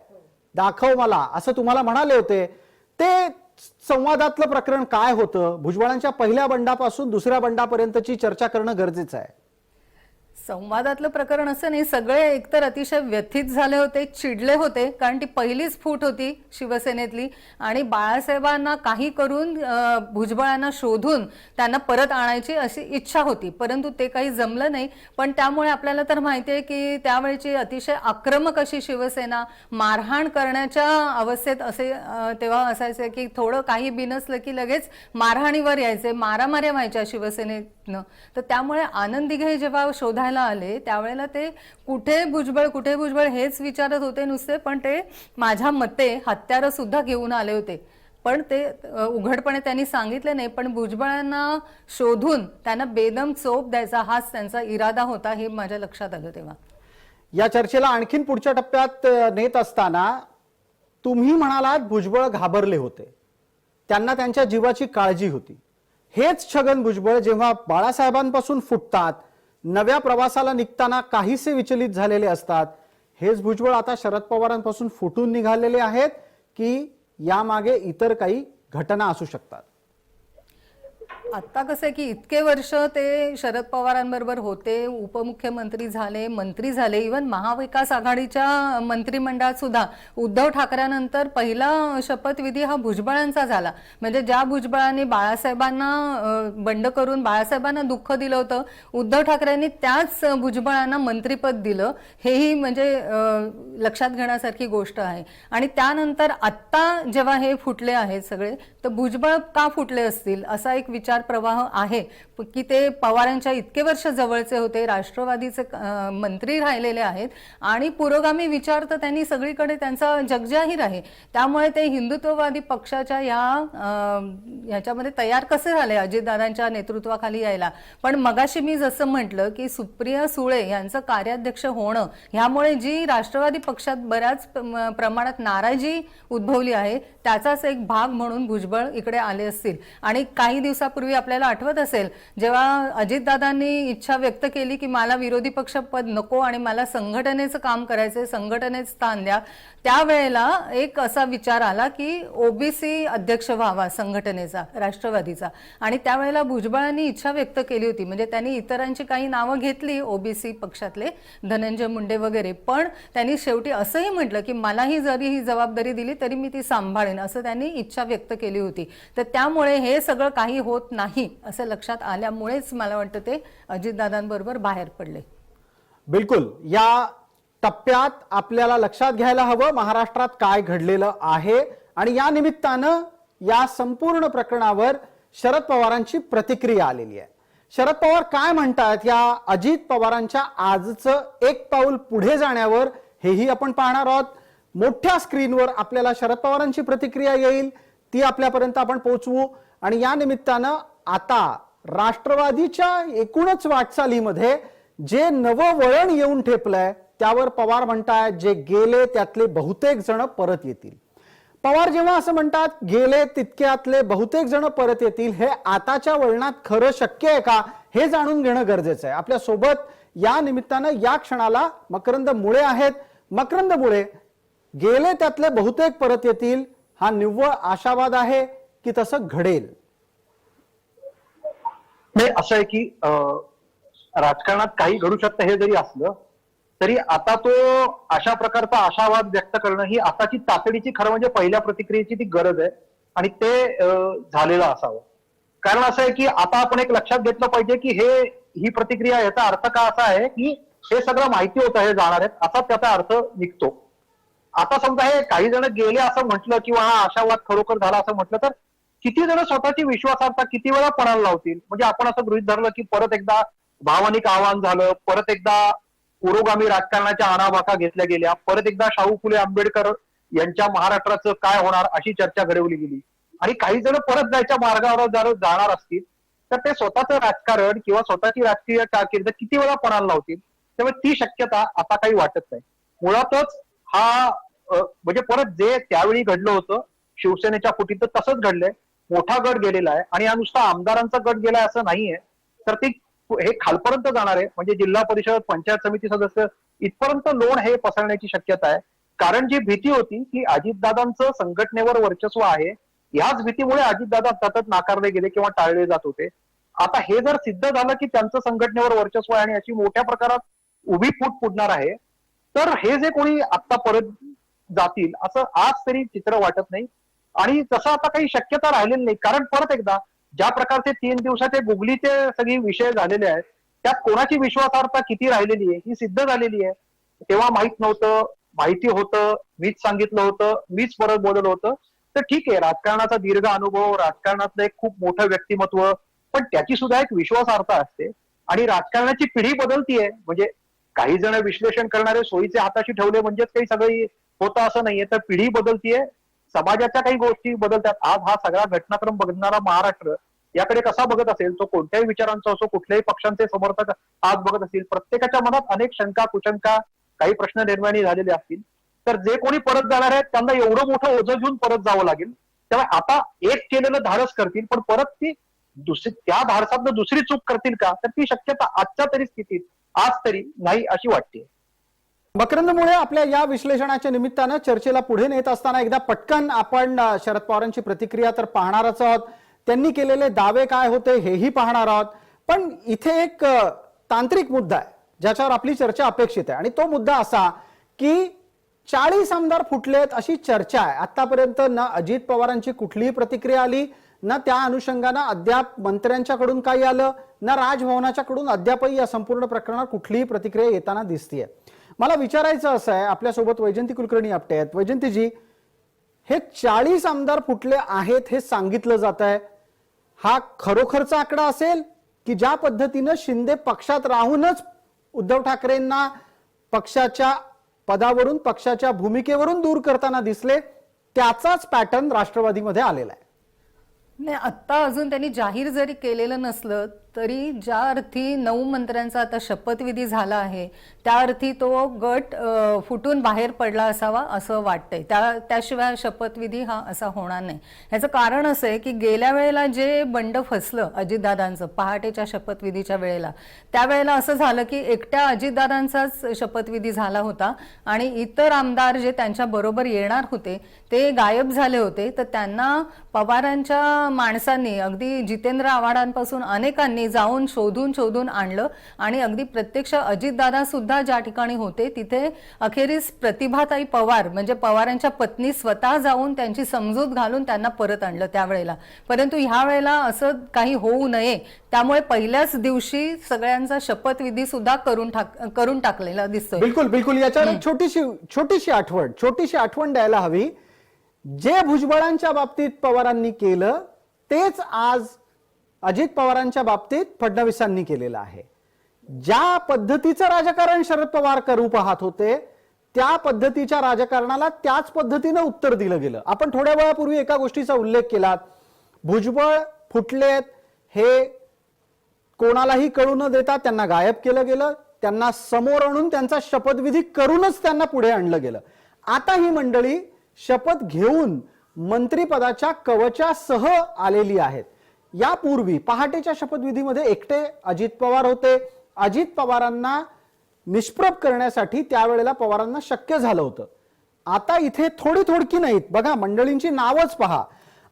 दाखव मला, असं तुम्हाला म्हणाले होते. ते संवादातलं प्रकरण काय होतं? भुजबळांच्या पहिल्या बंडापासून दुसऱ्या बंडापर्यंतची चर्चा करणं गरजेचं आहे. संवादातलं प्रकरण असं नाही, सगळे एकतर अतिशय व्यथित झाले होते, चिडले होते, कारण ती पहिलीच फूट होती शिवसेनेतली आणि बाळासाहेबांना काही करून भुजबळांना शोधून त्यांना परत आणायची अशी इच्छा होती, परंतु ते काही जमलं नाही. पण त्यामुळे आपल्याला तर माहिती आहे की त्यावेळची अतिशय आक्रमक अशी शिवसेना, मारहाण करण्याच्या अवस्थेत असे तेव्हा असायचे की थोडं काही बिनसलं की लगेच मारहाणीवर यायचे, मारामाऱ्या व्हायच्या शिवसेनेतनं. तर त्यामुळे आनंद दिघे जेव्हा शोधायला आले त्यावेळेला ते कुठे भुजबळ हेच विचारत होते नुसते, पण ते माझ्या मते हत्यारं सुद्धा घेऊन आले होते, पण ते उघडपणे त्यांनी सांगितले नाही. पण भुजबळांना शोधून त्यांना बेदम चोप द्यायचा हाच त्यांचा इरादा होता हे माझ्या लक्षात आलं तेव्हा. या चर्चेला आणखीन पुढच्या टप्प्यात नेत असताना तुम्ही म्हणालात भुजबळ घाबरले होते, त्यांना त्यांच्या जीवाची काळजी होती. हेच छगन भुजबळ जेव्हा बाळासाहेबांपासून फुटतात, नव्या प्रवासाला निघताना काहीसे विचलित झालेले असतात, हेच भुजबळ आता शरद पवारांपासून फुटून निघालेले आहेत की यामागे इतर काही घटना असू शकतात? आता कसं आहे की इतके वर्ष ते शरद पवारांबरोबर होते, उपमुख्यमंत्री झाले, मंत्री झाले, इव्हन महाविकास आघाडीच्या मंत्रिमंडळात सुद्धा उद्धव ठाकरेंनंतर पहिला शपथविधी हा भुजबळांचा झाला. म्हणजे ज्या भुजबळांनी बाळासाहेबांना बंड करून बाळासाहेबांना दुःख दिलं होतं, उद्धव ठाकरेंनी त्याच भुजबळांना मंत्रिपद दिलं. हेही म्हणजे लक्षात घेण्यासारखी गोष्ट आहे. आणि त्यानंतर आत्ता जेव्हा हे फुटले आहेत सगळे, तर भुजबळ का फुटले असतील असा एक विचार प्रवाह आहे की ते पवारांच्या इतके वर्ष जवळचे होते, राष्ट्रवादीचे मंत्री राहिलेले आहेत आणि पुरोगामी विचार तर त्यांनी सगळीकडे त्यांचा जगजाहीर आहे. त्यामुळे ते हिंदुत्ववादी पक्षाच्या ह्याच्यामध्ये तयार कसे झाले अजितदादांच्या नेतृत्वाखाली यायला. पण मगाशी मी जसं म्हटलं की सुप्रिया सुळे यांचं कार्याध्यक्ष होणं, ह्यामुळे जी राष्ट्रवादी पक्षात बऱ्याच प्रमाणात नाराजी उद्भवली आहे, त्याचाच एक भाग म्हणून भुजबळ इकडे आले असतील. आणि काही दिवसापूर्वी आपल्याला आठवत असेल, जेव्हा अजितदादांनी इच्छा व्यक्त केली की मला विरोधी पक्ष पद नको आणि मला संघटनेचं काम करायचंय, संघटनेत स्थान द्या, त्यावेळेला एक असा विचार आला की ओबीसी अध्यक्ष व्हावा संघटनेचा, राष्ट्रवादीचा. आणि त्यावेळेला भुजबळांनी इच्छा व्यक्त केली होती. म्हणजे त्यांनी इतरांची काही नावं घेतली ओबीसी पक्षातले, धनंजय मुंडे वगैरे, पण त्यांनी शेवटी असंही म्हटलं की मलाही जरी ही जबाबदारी दिली तरी मी ती सांभाळेन, असं त्यांनी इच्छा व्यक्त केली होती. तर त्यामुळे हे सगळं काही होत नाही असं लक्षात आल्यामुळेच मला वाटतं ते अजितदादांबरोबर बाहेर पडले. बिलकुल. या टप्प्यात आपल्याला लक्षात घ्यायला हवं महाराष्ट्रात काय घडलेलं आहे आणि या निमित्तानं या संपूर्ण प्रकरणावर शरद पवारांची प्रतिक्रिया आलेली आहे. शरद पवार काय म्हणतात या अजित पवारांच्या आजचं एक पाऊल पुढे जाण्यावर, हेही आपण पाहणार आहोत. मोठ्या स्क्रीनवर आपल्याला शरद पवारांची प्रतिक्रिया येईल, ती आपल्यापर्यंत आपण पोहोचवू. आणि या निमित्तानं आता राष्ट्रवादीच्या एकूणच वाटचालीमध्ये जे नवं वळण येऊन ठेपलंय त्यावर पवार म्हणतात जे गेले त्यातले बहुतेक जण परत येतील. पवार जेव्हा असं म्हणतात गेले तितक्यातले बहुतेक जण परत येतील, हे आताच्या वळणात खरं शक्य आहे का हे जाणून घेणं गरजेचं आहे. आपल्या सोबत या निमित्तानं या क्षणाला मकरंद मुळे आहेत. मकरंद मुळे, गेले त्यातले बहुतेक परत येतील हा निव्वळ आशावाद आहे की तसं घडेल? नाही, असं आहे की राजकारणात काही घडू शकतं हे जरी असलं तरी आता तो अशा प्रकारचा आशावाद व्यक्त करणं ही आताची तातडीची, खरं म्हणजे पहिल्या प्रतिक्रियेची ती गरज आहे आणि ते झालेलं असावं. कारण असं आहे की आता आपण एक लक्षात घेतलं पाहिजे की ही प्रतिक्रिया, याचा अर्थ का असा आहे की हे सगळं माहिती होतं हे जाणार आहेत असा त्याचा अर्थ निघतो. आता समजा हे काही जण गेले असं म्हटलं किंवा हा आशावाद खरोखर झाला असं म्हटलं तर किती जण स्वतःची विश्वासार्हता किती वेळा पणाला लावतील. म्हणजे आपण असं गृहीत धरलं की परत एकदा भावनिक आव्हान झालं, परत एकदा पुरोगामी राजकारणाच्या आणाभाका घेतल्या गेल्या, परत एकदा शाहू फुले आंबेडकर यांच्या महाराष्ट्राचं काय होणार अशी चर्चा घडवली गेली. आणि काही जण परत जायच्या मार्गावर जर जाणार असतील तर ते स्वतःचं राजकारण किंवा स्वतःची राजकीय कारकीर्द किती वेळा पणाला लावतील. त्यामुळे ती शक्यता आता काही वाटत नाही. मुळातच हा म्हणजे परत जे त्यावेळी घडलं होतं शिवसेनेच्या फुटीत तर तसंच घडलंय. मोठा गट गेलेला आहे आणि हा नुसता आमदारांचा गट गेलाय असं नाहीये, तर ती हे खालपर्यंत जाणार आहे. म्हणजे जिल्हा परिषद, पंचायत समिती सदस्य इथपर्यंत लोण हे पसरण्याची शक्यता आहे. कारण जी भीती होती की अजितदादांचं संघटनेवर वर्चस्व आहे, याच भीतीमुळे अजितदादा सतत नाकारले गेले किंवा टाळले जात होते. आता हे जर सिद्ध झालं की त्यांचं संघटनेवर वर्चस्व आहे आणि अशी मोठ्या प्रकारात उभी फूट फुटणार आहे, तर हे जे कोणी आता परत जातील असं आज तरी चित्र वाटत नाही. आणि तसं आता काही शक्यता राहिलेली नाही. कारण परत एकदा ज्या प्रकारचे 3 दिवसाचे गुगलीचे सगळे विषय झालेले आहेत त्यात कोणाची विश्वासार्हता किती राहिलेली आहे ही सिद्ध झालेली आहे. तेव्हा माहित नव्हतं, माहिती होतं, मीच सांगितलं होतं, मीच परत बोललं होतं, तर ठीक आहे, राजकारणाचा दीर्घ अनुभव, राजकारणातलं एक खूप मोठं व्यक्तिमत्व, पण त्याची सुद्धा एक विश्वासार्हता असते. आणि राजकारणाची पिढी बदलतीये. म्हणजे काही जण विश्लेषण करणारे सोयीचे हाताशी ठेवले म्हणजेच काही सगळी होतं असं नाहीये, तर पिढी बदलतीये, समाजाच्या काही गोष्टी बदलतात. आज हा सगळा घटनाक्रम बघणारा महाराष्ट्र याकडे कसा बघत असेल, तो कोणत्याही विचारांचा असो, कुठल्याही पक्षांचे समर्थक आज बघत असतील, प्रत्येकाच्या मनात अनेक शंका, कुशंका, काही प्रश्न निर्माण झालेले असतील, तर जे कोणी परत जाणार आहेत त्यांना एवढं मोठं ओझं घेऊन परत जावं लागेल. त्यामुळे आता एक केलेलं धाडस करतील, पण परत ती त्या धाडसातनं दुसरी चूक करतील का, तर ती शक्यता आजच्या तरी स्थितीत आज तरी नाही अशी वाटते. मकरंदमुळे आपल्या या विश्लेषणाच्या निमित्तानं चर्चेला पुढे नेत असताना एकदा पटकन आपण शरद पवारांची प्रतिक्रिया तर पाहणारच आहोत, त्यांनी केलेले दावे काय होते हेही पाहणार आहोत. पण इथे एक तांत्रिक मुद्दा आहे ज्याच्यावर आपली चर्चा अपेक्षित आहे, आणि तो मुद्दा असा की 40 आमदार फुटलेत अशी चर्चा आहे. आतापर्यंत ना अजित पवारांची कुठलीही प्रतिक्रिया आली, ना त्या अनुषंगानं अद्याप मंत्र्यांच्याकडून काही आलं, ना राजभवनाच्याकडून अद्यापही या संपूर्ण प्रकरणात कुठलीही प्रतिक्रिया येताना दिसतीये. मला विचारायचं असं आहे, आपल्यासोबत वैजंती कुलकर्णी आपटे आहेत. वैजंतीजी, हे 40 आमदार फुटले आहेत हे सांगितलं जात आहे, हा खरोखरचा आकडा असेल की ज्या पद्धतीनं शिंदे पक्षात राहूनच उद्धव ठाकरेंना पक्षाच्या पदावरून पक्षाच्या भूमिकेवरून दूर करताना दिसले, त्याचाच पॅटर्न राष्ट्रवादीमध्ये आलेला आहे? नाही, आत्ता अजून त्यांनी जाहीर जरी केलेलं नसलं तरी ज्या अर्थी 9 मंत्र्यांचा आता शपथविधी झाला आहे त्या अर्थी तो गट फुटून बाहेर पडला असावा असं वाटतंय. त्याशिवाय शपथविधी हा असा होणार नाही. ह्याचं कारण असं आहे की गेल्या वेळेला जे बंड फसलं अजितदादांचं पहाटेच्या शपथविधीच्या वेळेला, त्यावेळेला असं झालं की एकट्या अजितदादांचाच शपथविधी झाला होता आणि इतर आमदार जे त्यांच्या बरोबर येणार होते ते गायब झाले होते. तर त्यांना पवारांच्या माणसांनी, अगदी जितेंद्र आव्हाडांपासून अनेकांनी जाऊन शोधून आणलं आणि अगदी प्रत्यक्ष अजितदादा सुद्धा ज्या ठिकाणी होते तिथे अखेरीस प्रतिभाताई पवार म्हणजे पवारांच्या पत्नी स्वतः जाऊन त्यांची समजूत घालून त्यांना परत आणलं त्यावेळेला. परंतु ह्या वेळेला असं काही होऊ नये त्यामुळे पहिल्याच दिवशी सगळ्यांचा शपथविधी सुद्धा करून टाकलेला दिसतोय. बिलकुल बिलकुल. याच्यावर छोटीशी आठवण द्यायला हवी. जे भुजबळांच्या बाबतीत पवारांनी केलं तेच आज अजित पवारांच्या बाबतीत फडणवीसांनी केलेलं आहे. ज्या पद्धतीचं राजकारण शरद पवार करू पाहत होते त्या पद्धतीच्या राजकारणाला त्याच पद्धतीनं उत्तर दिलं गेलं. आपण थोड्या वेळापूर्वी एका गोष्टीचा उल्लेख केला, भुजबळ फुटलेत हे कोणालाही कळू न देता त्यांना गायब केलं गेलं, त्यांना समोर आणून त्यांचा शपथविधी करूनच त्यांना पुढे आणलं गेलं. आता ही मंडळी शपथ घेऊन मंत्रिपदाच्या कवचासह आलेली आहेत. यापूर्वी पहाटेच्या शपथविधीमध्ये एकटे अजित पवार होते. अजित पवारांना निष्प्रभ करण्यासाठी त्यावेळेला पवारांना शक्य झालं होतं. आता इथे थोडकी नाहीत. बघा, मंडळींची नावच पहा.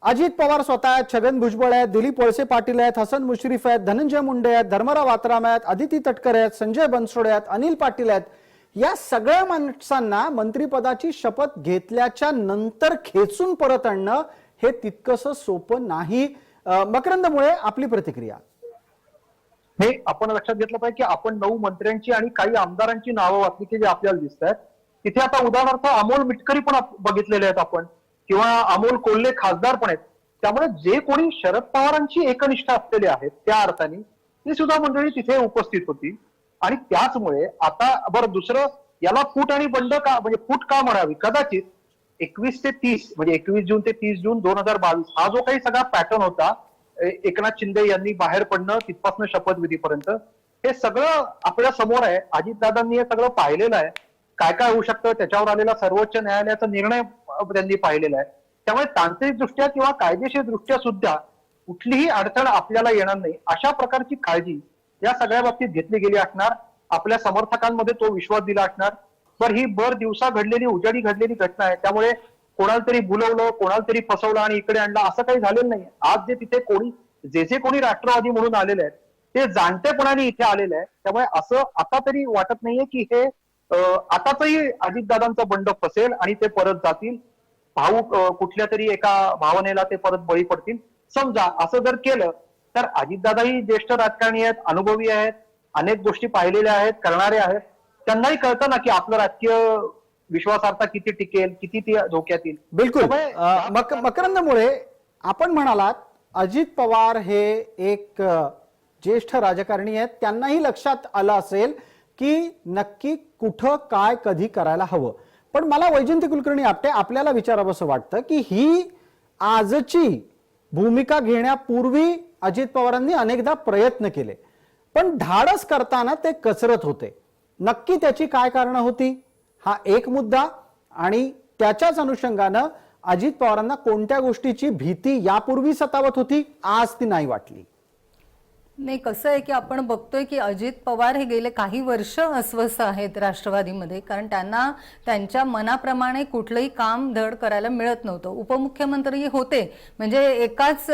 अजित पवार स्वतः आहेत, छगन भुजबळ आहेत, दिलीप वळसे पाटील आहेत, हसन मुश्रीफ आहेत, धनंजय मुंडे आहेत, धर्मराव आत्राम आहेत, अदिती तटकरे आहेत, संजय बनसोडे आहेत, अनिल पाटील आहेत. या सगळ्या माणसांना मंत्रिपदाची शपथ घेतल्याच्या नंतर खेचून परत आणणं हे तितकंसं सोपं नाही. मकरंदमुळे आपली प्रतिक्रिया. हे आपण लक्षात घेतलं पाहिजे की आपण 9 मंत्र्यांची आणि काही आमदारांची नावं वाचली की जे आपल्याला दिसत आहेत. तिथे आता उदाहरणार्थ अमोल मिटकरी पण बघितलेले आहेत आपण, किंवा अमोल कोल्हे खासदार पण आहेत. त्यामुळे जे कोणी शरद पवारांची एकनिष्ठा असलेले आहेत त्या अर्थाने ती सुद्धा मंडळी तिथे उपस्थित होती. आणि त्याचमुळे आता बरं दुसरं याला फूट आणि बंड का, म्हणजे फूट का म्हणावी, कदाचित 21 ते 30 म्हणजे 21 जून ते 30 जून 2022 हा जो काही सगळा पॅटर्न होता, एकनाथ शिंदे यांनी बाहेर पडणं तिथपासून शपथविधीपर्यंत, हे सगळं आपल्या समोर आहे. अजितदादांनी हे सगळं पाहिलेलं आहे. काय काय होऊ शकतं त्याच्यावर आलेला सर्वोच्च न्यायालयाचा निर्णय त्यांनी पाहिलेला आहे. त्यामुळे तांत्रिक दृष्ट्या किंवा कायदेशीर दृष्ट्या सुद्धा कुठलीही अडचण आपल्याला येणार नाही अशा प्रकारची काळजी या सगळ्या बाबतीत घेतली गेली असणार. आपल्या समर्थकांमध्ये तो विश्वास दिला असणार. पण ही दिवसा घडलेली उजाडी घडलेली घटना आहे. त्यामुळे कोणाला तरी बुलवलं, कोणाला तरी फसवलं आणि इकडे आणलं असं काही झालेलं नाही. आज जे तिथे जे कोणी राष्ट्रवादी म्हणून आलेले आहेत ते जाणतेपणाने इथे आलेले आहे. त्यामुळे असं आता तरी वाटत नाहीये की हे आताचही अजितदादांचा बंड फसेल आणि ते परत जातील. भाऊ कुठल्या तरी एका भावनेला ते परत बळी पडतील. समजा असं जर केलं तर अजितदादाही ज्येष्ठ राजकारणी आहेत, अनुभवी आहेत, अनेक गोष्टी पाहिलेल्या आहेत, करणारे आहेत. त्यांनाही कळतं ना की आपलं राजकीय विश्वासार्हता किती टिकेल, किती ती धोक्यात येईल. बिलकुल. मकरंदमुळे आपण म्हणालात अजित पवार हे एक ज्येष्ठ राजकारणी आहेत, त्यांनाही लक्षात आलं असेल की नक्की कुठं काय कधी करायला हवं. पण मला वैजंती कुलकर्णी आपटे आपल्याला विचारावंसं वाटतं की ही आजची भूमिका घेण्यापूर्वी अजित पवारांनी अनेकदा प्रयत्न केले, पण धाडस करताना ते कचरत होते. नक्की त्याची काय कारणं होती, हा एक मुद्दा. आणि त्याच्याच अनुषंगानं अजित पवारांना कोणत्या गोष्टीची भीती यापूर्वी सतावत होती, आज ती नाही वाटली. नाही, कसं आहे की आपण बघतोय की अजित पवार हे गेले काही वर्ष अस्वस्थ आहेत राष्ट्रवादीमध्ये, कारण त्यांना त्यांच्या मनाप्रमाणे कुठलंही काम धड करायला मिळत नव्हतं. उपमुख्यमंत्री होते म्हणजे एकाच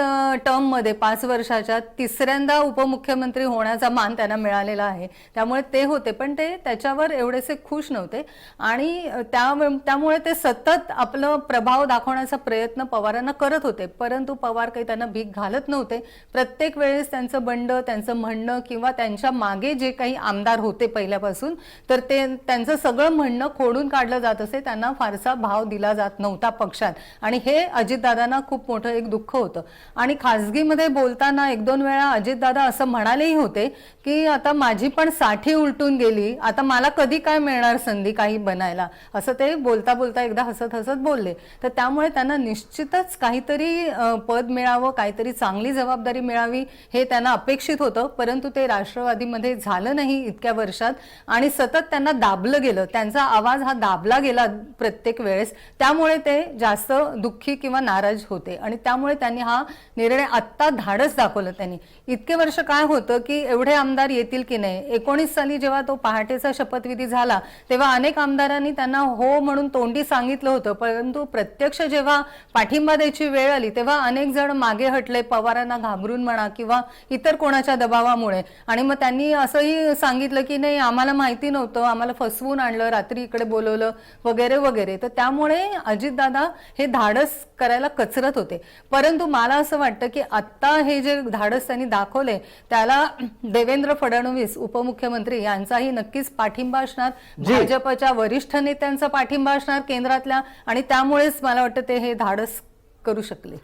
टर्ममध्ये 5 वर्षाच्या तिसऱ्यांदा उपमुख्यमंत्री होण्याचा मान त्यांना मिळालेला आहे, त्यामुळे ते होते, पण ते त्याच्यावर एवढेसे खुश नव्हते आणि त्यामुळे ते सतत आपलं प्रभाव दाखवण्याचा प्रयत्न पवारांना करत होते, परंतु पवार काही त्यांना भीक घालत नव्हते. प्रत्येक वेळेस त्यांचं बंड, त्यांचं म्हणणं किंवा त्यांच्या मागे जे काही आमदार होते पहिल्यापासून, तर ते त्यांचं सगळं म्हणणं खोडून काढलं जात असे, त्यांना फारसा भाव दिला जात नव्हता पक्षात. आणि हे अजितदादांना खूप मोठं एक दुःख होतं. आणि खासगीमध्ये बोलताना 1-2 वेळा अजितदादा असं म्हणालेही होते की आता माझी पण 60 उलटून गेली, आता मला कधी काय मिळणार संधी काही बनायला, असं ते बोलता बोलता एकदा हसत हसत बोलले. तर त्यामुळे त्यांना निश्चितच काहीतरी पद मिळावं, काहीतरी चांगली जबाबदारी मिळावी हे त्यांना अपेक्षित होतं, परंतु ते राष्ट्रवादीमध्ये झालं नाही इतक्या वर्षात. आणि सतत त्यांना दाबलं गेलं, त्यांचा आवाज हा दाबला गेला प्रत्येक वेळेस, त्यामुळे ते जास्त दुःखी किंवा नाराज होते. आणि त्यामुळे त्यांनी हा निर्णय आत्ता धाडस दाखवलं. त्यांनी इतके वर्ष काय होतं की एवढे आमदार येतील की नाही. 19 साली जेव्हा तो पहाटेचा शपथविधी झाला तेव्हा अनेक आमदारांनी त्यांना हो म्हणून तोंडी सांगितलं होतं, परंतु प्रत्यक्ष जेव्हा पाठिंबा द्यायची वेळ आली तेव्हा अनेक जण मागे हटले, पवारांना घाबरून म्हणा किंवा इतर कोणाच्या दबावामुळे. आणि मग त्यांनी असंही सांगितलं की नाही आम्हाला माहिती नव्हतं, आम्हाला फसवून आणलं, रात्री इकडे बोलवलं वगैरे वगैरे. तर त्यामुळे अजितदादा हे धाडस करायला कचरत होते. परंतु मला असं वाटतं की आत्ता हे जे धाडस त्यांनी दाखवले त्याला देवेंद्र फडणवीस उपमुख्यमंत्री यांचाही नक्कीच पाठिंबा असणार, भाजपच्या वरिष्ठ नेत्यांचा पाठिंबा असणार केंद्रातल्या, आणि त्यामुळेच मला वाटतं ते हे धाडस करू शकले.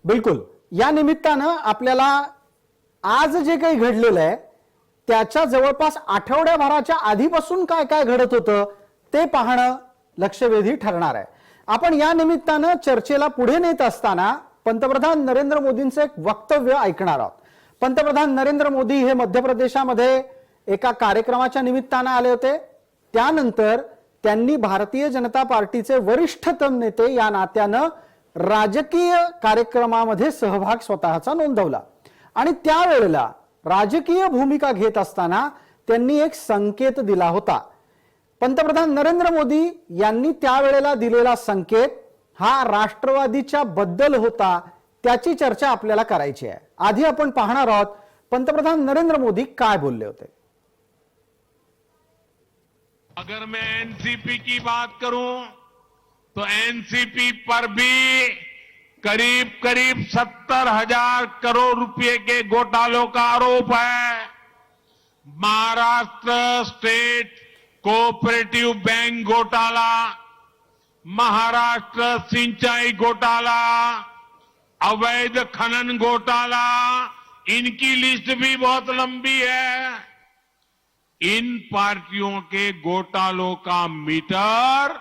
बिलकुल. या निमित्तानं आपल्याला आज जे काही घडलेलं आहे त्याच्या जवळपास आठवड्याभराच्या आधीपासून काय काय घडत होतं ते पाहणं लक्षवेधी ठरणार आहे. आपण या निमित्तानं चर्चेला पुढे नेत असताना पंतप्रधान नरेंद्र मोदींचं एक वक्तव्य ऐकणार आहोत. पंतप्रधान नरेंद्र मोदी हे मध्य प्रदेशामध्ये एका कार्यक्रमाच्या निमित्तानं आले होते. त्यानंतर त्यांनी भारतीय जनता पार्टीचे वरिष्ठतम नेते या नात्यानं राजकीय कार्यक्रमामध्ये सहभाग स्वतःचा नोंदवला. आणि त्यावेळेला राजकीय भूमिका घेत असताना त्यांनी एक संकेत दिला होता. पंतप्रधान नरेंद्र मोदी यांनी त्यावेळेला दिलेला संकेत हा राष्ट्रवादीच्या बद्दल होता. त्याची चर्चा आपल्याला करायची आहे. आधी आपण पाहणार आहोत पंतप्रधान नरेंद्र मोदी काय बोलले होते. अगर मैं एनसीपी की बात करूं तो एनसीपी पर भी करीब करीब 70,000 करोड़ रुपए के घोटालों का आरोप है. महाराष्ट्र स्टेट कोऑपरेटिव बैंक घोटाला, महाराष्ट्र सिंचाई घोटाला, अवैध खनन घोटाला, इनकी लिस्ट भी बहुत लंबी है. इन पार्टियों के घोटालों का मीटर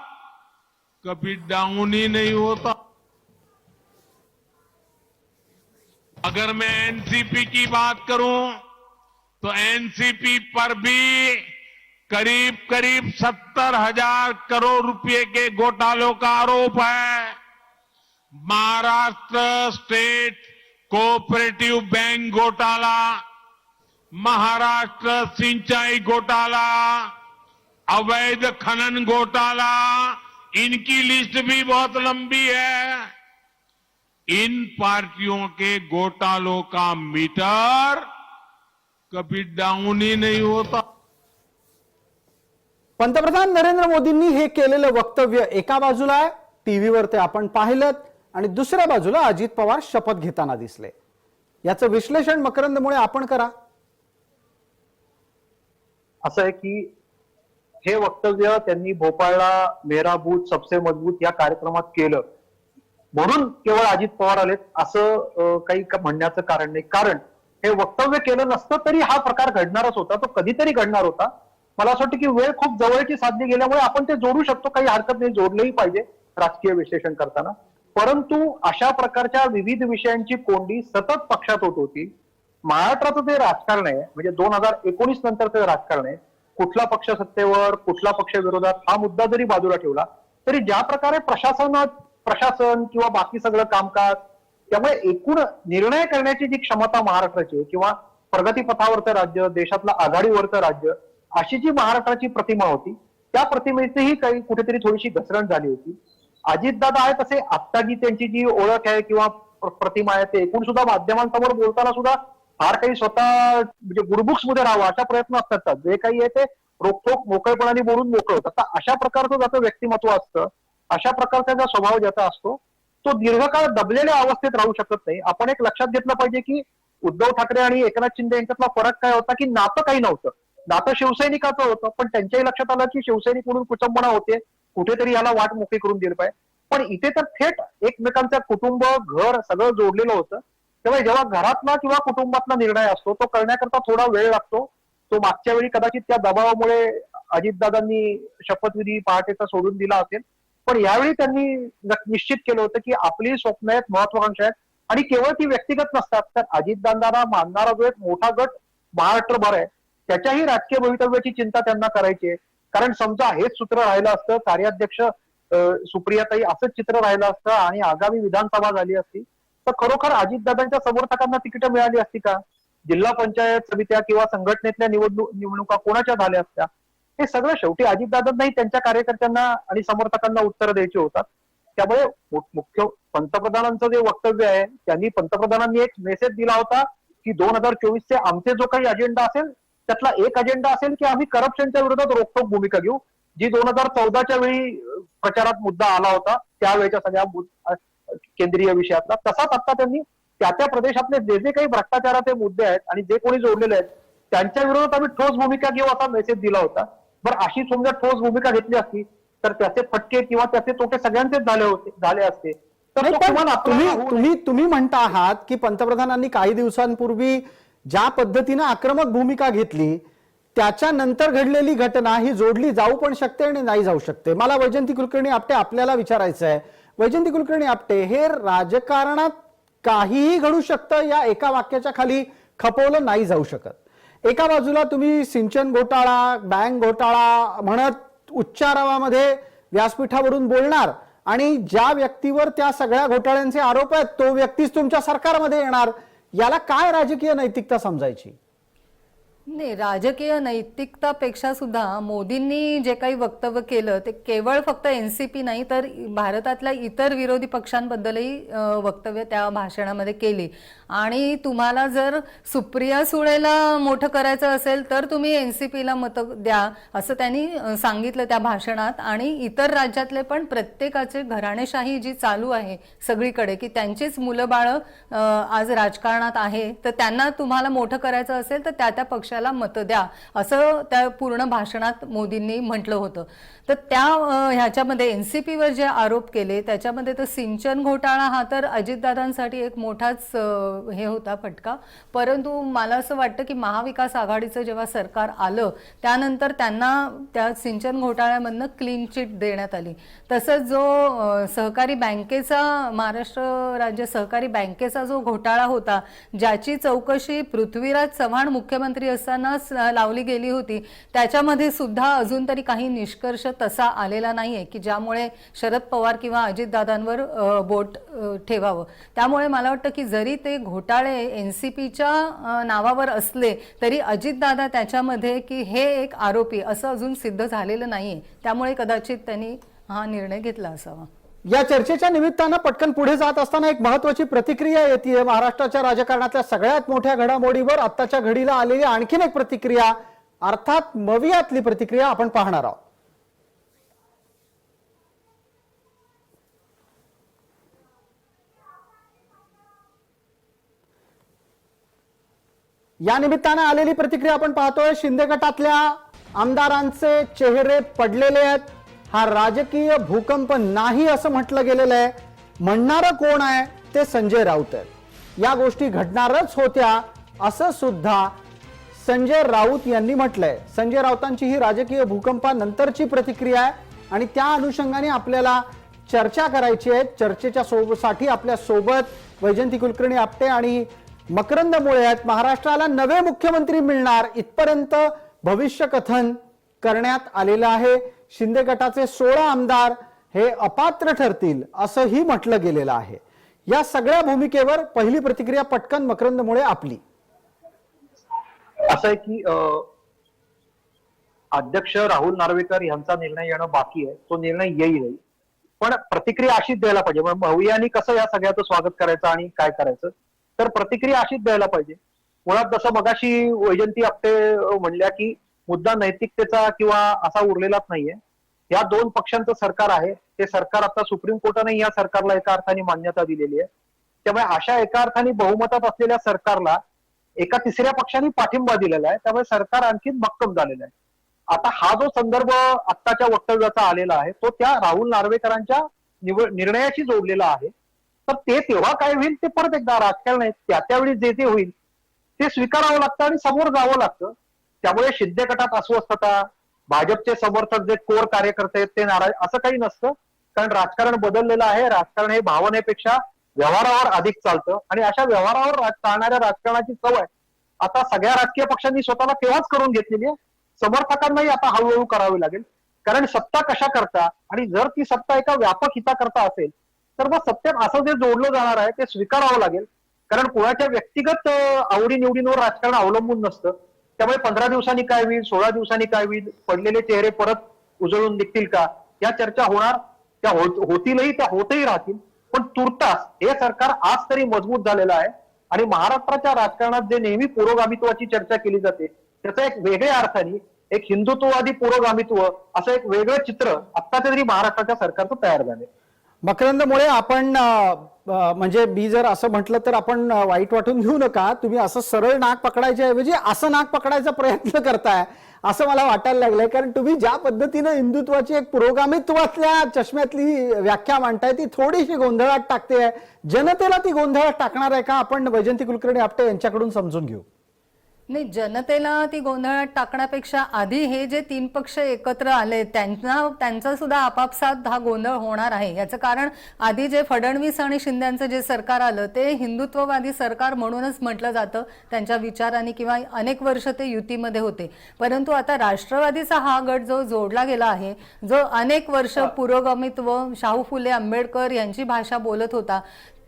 कभी डाउन ही नहीं होता. अगर मैं एनसीपी की बात करूं तो एनसीपी पर भी करीब करीब 70,000 करोड़ रुपए के घोटालों का आरोप है. महाराष्ट्र स्टेट कोऑपरेटिव बैंक घोटाला, महाराष्ट्र सिंचाई घोटाला, अवैध खनन घोटाला, इनकी लिस्ट भी बहुत लंबी है. इन पार्टियों के घोटालों का मीटर कभी डाउन ही नहीं होता. पंतप्रधान नरेंद्र मोदींनी हे केलेलं वक्तव्य एका बाजूला टीव्हीवर ते आपण पाहिलं आणि दुसऱ्या बाजूला अजित पवार शपथ घेताना दिसले. याचं विश्लेषण मकरंदमुळे आपण करा. असं आहे की हे वक्तव्य त्यांनी भोपाळला मेरा बूथ सबसे मजबूत या कार्यक्रमात केलं म्हणून केवळ अजित पवार आलेत असं काही म्हणण्याचं कारण नाही. कारण हे वक्तव्य केलं नसतं तरी हा प्रकार घडणारच होता, तो कधीतरी घडणार होता. मला असं वाटतं की वेळ खूप जवळची साधली गेल्यामुळे आपण ते जोडू शकतो, काही हरकत नाही, जोडलंही पाहिजे राजकीय विश्लेषण करताना. परंतु अशा प्रकारच्या विविध विषयांची कोंडी सतत पक्षात होत होती. महाराष्ट्राचं ते राजकारण आहे, म्हणजे 2019 नंतरचं राजकारण आहे. कुठला पक्ष सत्तेवर कुठला पक्ष विरोधात हा मुद्दा जरी बाजूला ठेवला तरी ज्या प्रकारे प्रशासन किंवा बाकी सगळं कामकाज, त्यामुळे एकूण निर्णय करण्याची जी क्षमता महाराष्ट्राची किंवा प्रगतीपथावरचं राज्य, देशातलं आघाडीवरचं राज्य, अशी जी महाराष्ट्राची प्रतिमा होती त्या प्रतिमेचीही काही कुठेतरी थोडीशी घसरण झाली होती. अजितदादा आहेत तसे आत्ताची त्यांची जी ओळख आहे किंवा प्रतिमा आहे ते एकूण सुद्धा माध्यमांसमोर बोलताना सुद्धा फार काही स्वतः म्हणजे गुडबुक्स मध्ये राहावं अशा प्रयत्न असतात. जे काही आहे ते रोखोक मोकळेपणाने बोलून मोकळं होतं. आता अशा प्रकारचं ज्याचं व्यक्तिमत्व असतं, अशा प्रकारचा जो स्वभाव ज्याचा असतो तो दीर्घकाळ दबलेल्या अवस्थेत राहू शकत नाही. आपण एक लक्षात घेतलं पाहिजे की उद्धव ठाकरे आणि एकनाथ शिंदे यांच्यातला फरक काय होता की नातं काही नव्हतं. नातं शिवसैनिकाचं होतं, पण त्यांच्याही लक्षात आलं की शिवसैनिक म्हणून कुचंबणा होते, कुठेतरी याला वाट मोकळी करून दिली पाहिजे. पण इथे तर थेट एकमेकांचं कुटुंब, घर सगळं जोडलेलं होतं. त्यामुळे जेव्हा घरातला किंवा कुटुंबातला निर्णय असतो तो करण्याकरता थोडा वेळ लागतो. तो मागच्या वेळी कदाचित त्या दबावामुळे अजितदादांनी शपथविधी पहाटेचा सोडून दिला असेल, पण यावेळी त्यांनी निश्चित केलं होतं की आपली स्वप्न आहेत, महत्वाकांक्षा आहेत आणि केवळ ती व्यक्तिगत नसतात. तर अजितदादांना मानणारा जो एक मोठा गट महाराष्ट्रभर आहे त्याच्याही राजकीय भवितव्याची चिंता त्यांना करायची आहे. कारण समजा हेच सूत्र राहिलं असतं, कार्याध्यक्ष सुप्रियाताई असंच चित्र राहिलं असतं आणि आगामी विधानसभा झाली असती तर खरोखर अजितदादांच्या समर्थकांना तिकीट मिळाली असती का? जिल्हा पंचायत समित्या किंवा संघटनेतल्या निवडणुका कोणाच्या झाल्या असत्या? हे सगळं शेवटी अजितदादांनाही त्यांच्या कार्यकर्त्यांना आणि समर्थकांना उत्तर द्यायचे होतात. त्यामुळे मुख्य पंतप्रधानांचं जे वक्तव्य आहे त्यांनी पंतप्रधानांनी एक मेसेज दिला होता की 2024चे आमचे जो काही अजेंडा असेल त्यातला एक अजेंडा असेल की आम्ही करप्शनच्या विरोधात रोखठोक भूमिका घेऊ, जी 2014च्या वेळी प्रचारात मुद्दा आला होता त्यावेळेच्या सगळ्या केंद्रीय विषयातला. तसाच आता त्यांनी त्या प्रदेशातले जे जे काही भ्रष्टाचाराचे मुद्दे आहेत आणि जे कोणी जोडलेले आहेत त्यांच्या विरोधात आम्ही ठोस भूमिका घेऊ असा मेसेज दिला होता. बरं, अशी समजा ठोस भूमिका घेतली असती तर त्याचे फटके किंवा त्याचे तोटे सगळ्यांचेच झाले असते. तर नाही, तो पण किमान आपल्याला तुम्ही म्हणता आहात की पंतप्रधानांनी काही दिवसांपूर्वी ज्या पद्धतीने आक्रमक भूमिका घेतली त्याच्यानंतर घडलेली घटना ही जोडली जाऊ पण शकते आणि नाही जाऊ शकते. मला वैजयंती कुलकर्णी आपटे आपल्याला विचारायचं आहे. वैजयंती कुलकर्णी आपटे, हे राजकारणात काहीही घडू शकतं या एका वाक्याच्या खाली खपवलं नाही जाऊ शकत. एका बाजूला तुम्ही सिंचन घोटाळा, बँक घोटाळा म्हणत उच्चारावामध्ये व्यासपीठावरून बोलणार आणि ज्या व्यक्तीवर त्या सगळ्या घोटाळ्यांचे आरोप आहेत तो व्यक्तीच तुमच्या सरकारमध्ये येणार. याला काय राजकीय नैतिकता समजायची? नाही, राजकीय नैतिकतापेक्षा सुद्धा मोदींनी जे काही वक्तव्य केलं ते केवळ फक्त एनसीपी नाही तर भारतातल्या इतर विरोधी पक्षांबद्दलही वक्तव्य त्या भाषणामध्ये केली. आणि तुम्हाला जर सुप्रिया सुळेला मोठं करायचं असेल तर तुम्ही एनसीपीला मतं द्या असं त्यांनी सांगितलं त्या भाषणात. आणि इतर राज्यातले पण प्रत्येकाचे घराणेशाही जी चालू आहे सगळीकडे की त्यांचीच मुलं बाळं आज राजकारणात आहे तर त्यांना तुम्हाला मोठं करायचं असेल तर त्या पक्षाला मतं द्या असं त्या पूर्ण भाषणात मोदींनी म्हटलं होतं. तर त्या ह्याच्यामध्ये एनसीपीवर जे आरोप केले त्याच्यामध्ये तर सिंचन घोटाळा हा तर अजितदादांसाठी एक मोठाच हे होता फटका. परंतु मला असं वाटतं की महाविकास आघाडीचं जेव्हा सरकार आलं त्यानंतर त्यांना त्या सिंचन घोटाळ्यामधनं क्लीन चिट देण्यात आली. तसंच जो सहकारी बँकेचा, महाराष्ट्र राज्य सहकारी बँकेचा जो घोटाळा होता ज्याची चौकशी पृथ्वीराज चव्हाण मुख्यमंत्री असतानाच लावली गेली होती त्याच्यामध्ये सुद्धा अजून तरी काही निष्कर्ष तसा आलेला नाहीये की ज्यामुळे शरद पवार किंवा अजितदादांवर बोट ठेवावं. त्यामुळे मला वाटतं की जरी ते घोटाळे एनसीपीच्या नावावर असले तरी अजितदादा त्याच्यामध्ये की हे एक आरोपी असं अजून सिद्ध झालेलं नाहीये. त्यामुळे कदाचित त्यांनी हा निर्णय घेतला असावा. या चर्चेच्या निमित्तानं पटकन पुढे जात असताना एक महत्वाची प्रतिक्रिया येते. महाराष्ट्राच्या राजकारणातल्या सगळ्यात मोठ्या घडामोडीवर आत्ताच्या घडीला आलेली आणखीन एक प्रतिक्रिया, अर्थात मवियातली प्रतिक्रिया आपण पाहणार आहोत. या निमित्तानं आलेली प्रतिक्रिया आपण पाहतोय. शिंदे गटातल्या आमदारांचे चेहरे पडलेले आहेत. हा राजकीय भूकंप नाही असं म्हटलं गेलेलं आहे. म्हणणारं कोण आहे ते संजय राऊत आहेत. या गोष्टी घडणारच होत्या असं सुद्धा संजय राऊत यांनी म्हटलंय. संजय राऊतांची ही राजकीय भूकंपानंतरची प्रतिक्रिया आहे आणि त्या अनुषंगाने आपल्याला चर्चा करायची आहे. चर्चेच्या साठी आपल्या सोबत वैजयंती कुलकर्णी आपटे आणि मकरंद मोळे आहेत. महाराष्ट्राला नवे मुख्यमंत्री मिळणार इथपर्यंत भविष्य कथन करण्यात आलेलं आहे. शिंदे गटाचे 16 आमदार हे अपात्र ठरतील असंही म्हटलं गेलेलं आहे. या सगळ्या भूमिकेवर पहिली प्रतिक्रिया पटकन मकरंदमुळे आपली. असं आहे की अध्यक्ष राहुल नार्वेकर यांचा निर्णय येणं बाकी आहे. तो निर्णय येईल, पण प्रतिक्रिया अशीच द्यायला पाहिजे. भव्यांनी कसं या सगळ्याचं स्वागत करायचं आणि काय करायचं, तर प्रतिक्रिया अशीच द्यायला पाहिजे. मुळात जसं मगाशी वैजंती आपटे म्हणल्या की मुद्दा नैतिकतेचा किंवा असा उरलेलाच नाहीये. या दोन पक्षांचं सरकार आहे. ते सरकार आता सुप्रीम कोर्टाने या सरकारला एका अर्थाने मान्यता दिलेली आहे. त्यामुळे अशा एका अर्थाने बहुमतात असलेल्या सरकारला एका तिसऱ्या पक्षाने पाठिंबा दिलेला आहे. त्यामुळे सरकार आणखीन भक्कम झालेलं आहे. आता हा जो संदर्भ आत्ताच्या वक्तव्याचा आलेला आहे तो त्या राहुल नार्वेकरांच्या निर्णयाशी जोडलेला आहे. तर ते तेव्हा काय होईल ते परत एकदा राजकारण आहे. त्यावेळी जे जे होईल ते स्वीकारावं लागतं आणि समोर जावं लागतं. त्यामुळे शिंदे गटात अस्वस्थता, भाजपचे समर्थक जे कोर कार्यकर्ते आहेत ते नाराज, असं काही नसतं. कारण राजकारण बदललेलं आहे. राजकारण हे भावनेपेक्षा व्यवहारावर अधिक चालतं आणि अशा व्यवहारावर चालणाऱ्या राजकारणाची सवय आता सगळ्या राजकीय पक्षांनी स्वतःला तेव्हाच करून घेतलेली आहे. समर्थकांनाही आता हळूहळू करावी लागेल. कारण सत्ता कशा करता आणि जर ती सत्ता एका व्यापक हिताकरता असेल तर मग सत्तेत असं जे जोडलं जाणार आहे ते स्वीकारावं लागेल. कारण कोणाच्या व्यक्तिगत आवडीनिवडींवर राजकारण अवलंबून नसतं. त्यामुळे 15 दिवसांनी काय होईल, 16 दिवसांनी काय होईल, पडलेले चेहरे परत उजळून निघतील का, या चर्चा होणार. त्या होतीलही, त्या होतही राहतील. पण तुर्तास हे सरकार आज तरी मजबूत झालेलं आहे आणि महाराष्ट्राच्या राजकारणात जे नेहमी पुरोगामित्वाची चर्चा केली जाते त्याचं एक वेगळ्या अर्थाने एक हिंदुत्ववादी पुरोगामित्व असं एक वेगळं चित्र आता तरी महाराष्ट्राच्या सरकारचं तयार झालंय. मकरंदमुळे आपण म्हणजे मी जर असं म्हटलं तर आपण वाईट वाटून घेऊ नका. तुम्ही असं सरळ नाक पकडायच्या ऐवजी असं नाक पकडायचा प्रयत्न करताय असं मला वाटायला लागलंय. कारण तुम्ही ज्या पद्धतीनं हिंदुत्वाची एक पुरोगामित्वातल्या चष्म्यातली व्याख्या मांडताय ती थोडीशी गोंधळात टाकते. जनतेला ती गोंधळात टाकणार आहे का, आपण वैजंती कुलकर्णी आपटे यांच्याकडून समजून घेऊ. नाही, जनतेला ती गोंधळात टाकण्यापेक्षा आधी हे जे 3 पक्ष एकत्र आले त्यांचा सुद्धा आपापसात हा गोंधळ होणार आहे. याचं कारण आधी जे फडणवीस आणि शिंदेचं जे सरकार आलं ते हिंदुत्ववादी सरकार म्हणूनच म्हटलं जातं त्यांच्या विचारांनी, किंवा अनेक वर्ष ते युतीमध्ये होते. परंतु आता राष्ट्रवादीचा हा गट जो जोडला गेला आहे, जो अनेक वर्ष पुरोगामित्व, शाहू फुले आंबेडकर यांची भाषा बोलत होता,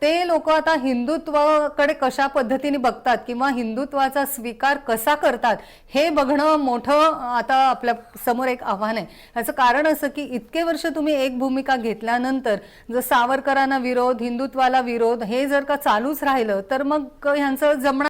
ते लोक आता हिंदुत्वाकडे कशा पद्धतीने बघतात किंवा हिंदुत्वाचा स्वीकार कसा करतात हे बघणं मोठं आता आपल्या समोर एक आव्हान आहे. याचं कारण असं की इतके वर्ष तुम्ही एक भूमिका घेतल्यानंतर जर सावरकरांना विरोध, हिंदुत्वाला विरोध हे जर का चालूच राहिलं तर मग ह्यांचं जमणार